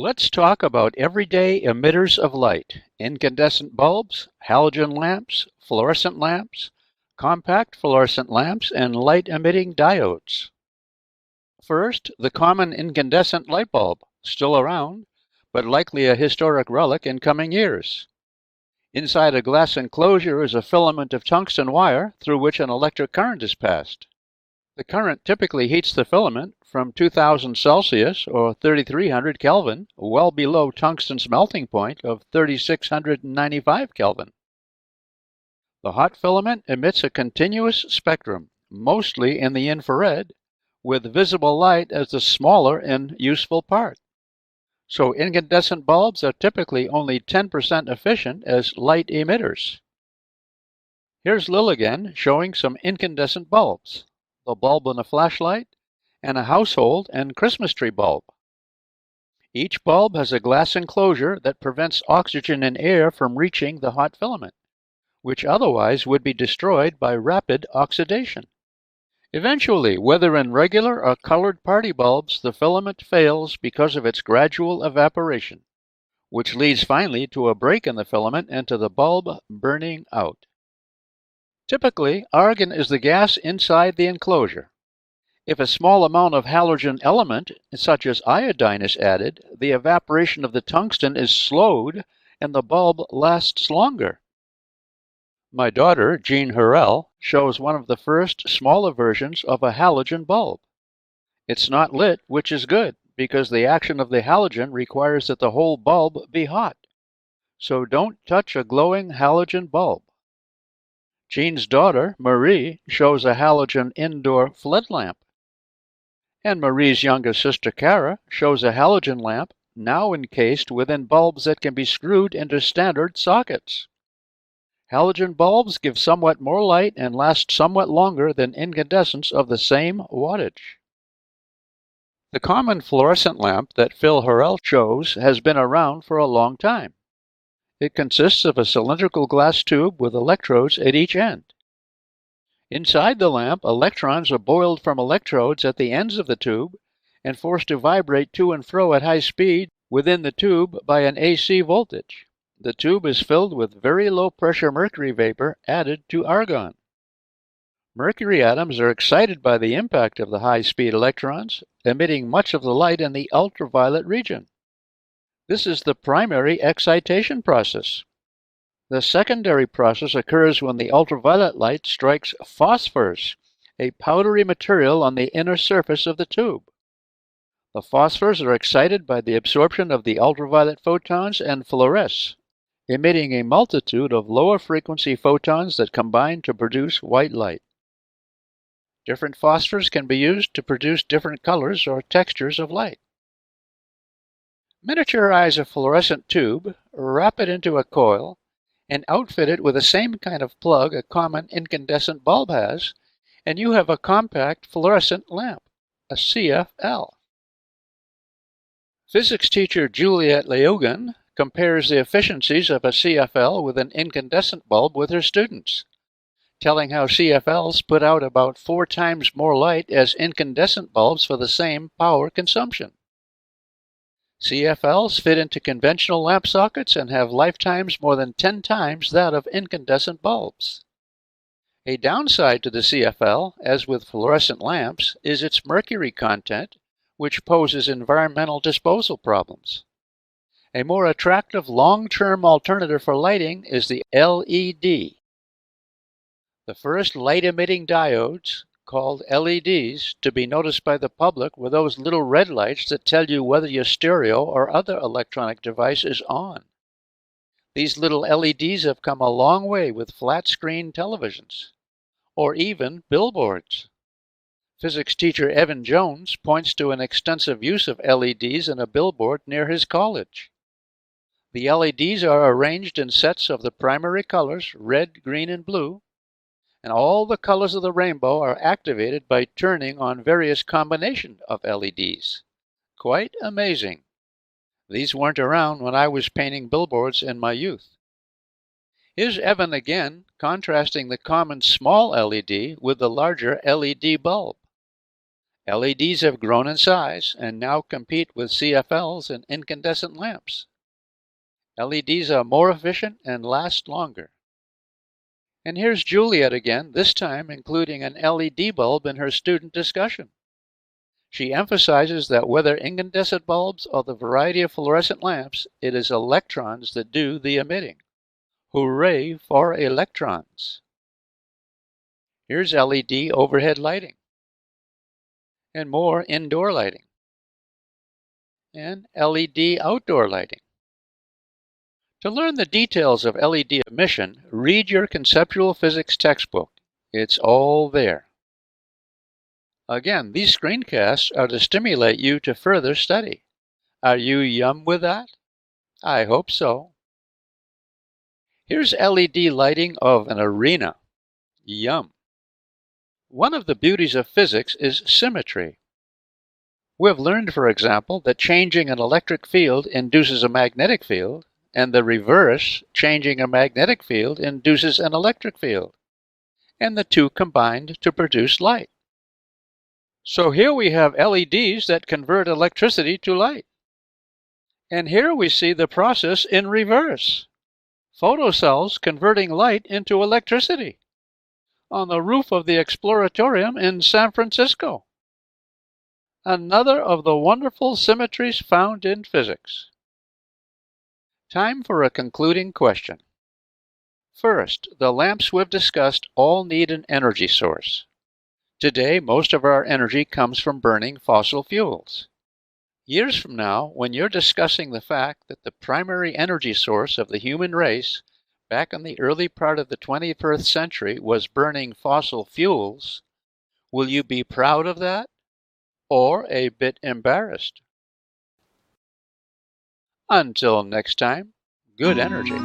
Let's talk about everyday emitters of light: incandescent bulbs, halogen lamps, fluorescent lamps, compact fluorescent lamps, and light-emitting diodes. First, the common incandescent light bulb, still around, but likely a historic relic in coming years. Inside a glass enclosure is a filament of tungsten wire through which an electric current is passed. The current typically heats the filament from 2000 Celsius or 3300 Kelvin, well below tungsten's melting point of 3695 Kelvin. The hot filament emits a continuous spectrum, mostly in the infrared, with visible light as the smaller and useful part. So incandescent bulbs are typically only 10% efficient as light emitters. Here's Lil again showing some incandescent bulbs, the bulb in a flashlight, and a household and Christmas tree bulb. Each bulb has a glass enclosure that prevents oxygen and air from reaching the hot filament, which otherwise would be destroyed by rapid oxidation. Eventually, whether in regular or colored party bulbs, the filament fails because of its gradual evaporation, which leads finally to a break in the filament and to the bulb burning out. Typically, argon is the gas inside the enclosure. If a small amount of halogen element, such as iodine, is added, the evaporation of the tungsten is slowed and the bulb lasts longer. My daughter, Jean Hurrell, shows one of the first smaller versions of a halogen bulb. It's not lit, which is good, because the action of the halogen requires that the whole bulb be hot. So don't touch a glowing halogen bulb. Jean's daughter, Marie, shows a halogen indoor flood lamp. And Marie's younger sister, Cara, shows a halogen lamp now encased within bulbs that can be screwed into standard sockets. Halogen bulbs give somewhat more light and last somewhat longer than incandescents of the same wattage. The common fluorescent lamp that Phil Hurrell shows has been around for a long time. It consists of a cylindrical glass tube with electrodes at each end. Inside the lamp, electrons are boiled from electrodes at the ends of the tube and forced to vibrate to and fro at high speed within the tube by an AC voltage. The tube is filled with very low-pressure mercury vapor added to argon. Mercury atoms are excited by the impact of the high-speed electrons, emitting much of the light in the ultraviolet region. This is the primary excitation process. The secondary process occurs when the ultraviolet light strikes phosphors, a powdery material on the inner surface of the tube. The phosphors are excited by the absorption of the ultraviolet photons and fluoresce, emitting a multitude of lower frequency photons that combine to produce white light. Different phosphors can be used to produce different colors or textures of light. Miniaturize a fluorescent tube, wrap it into a coil, and outfit it with the same kind of plug a common incandescent bulb has, and you have a compact fluorescent lamp, a CFL. Physics teacher Juliet Leogin compares the efficiencies of a CFL with an incandescent bulb with her students, telling how CFLs put out about 4 times more light as incandescent bulbs for the same power consumption. CFLs fit into conventional lamp sockets and have lifetimes more than 10 times that of incandescent bulbs. A downside to the CFL, as with fluorescent lamps, is its mercury content, which poses environmental disposal problems. A more attractive long-term alternative for lighting is the LED. The first light-emitting diodes, called LEDs, to be noticed by the public were those little red lights that tell you whether your stereo or other electronic device is on. These little LEDs have come a long way with flat-screen televisions, or even billboards. Physics teacher Evan Jones points to an extensive use of LEDs in a billboard near his college. The LEDs are arranged in sets of the primary colors, red, green, and blue, and all the colors of the rainbow are activated by turning on various combinations of LEDs. Quite amazing. These weren't around when I was painting billboards in my youth. Here's Evan again, contrasting the common small LED with the larger LED bulb. LEDs have grown in size and now compete with CFLs and incandescent lamps. LEDs are more efficient and last longer. And here's Juliet again, this time including an LED bulb in her student discussion. She emphasizes that whether incandescent bulbs or the variety of fluorescent lamps, it is electrons that do the emitting. Hooray for electrons! Here's LED overhead lighting, and more indoor lighting, and LED outdoor lighting. To learn the details of LED emission, read your conceptual physics textbook. It's all there. Again, these screencasts are to stimulate you to further study. Are you yum with that? I hope so. Here's LED lighting of an arena. Yum. One of the beauties of physics is symmetry. We've learned, for example, that changing an electric field induces a magnetic field, and the reverse, changing a magnetic field, induces an electric field, and the two combined to produce light. So here we have LEDs that convert electricity to light. And here we see the process in reverse. Photocells converting light into electricity on the roof of the Exploratorium in San Francisco. Another of the wonderful symmetries found in physics. Time for a concluding question. First, the lamps we've discussed all need an energy source. Today, most of our energy comes from burning fossil fuels. Years from now, when you're discussing the fact that the primary energy source of the human race back in the early part of the 21st century was burning fossil fuels, will you be proud of that or a bit embarrassed? Until next time, good energy.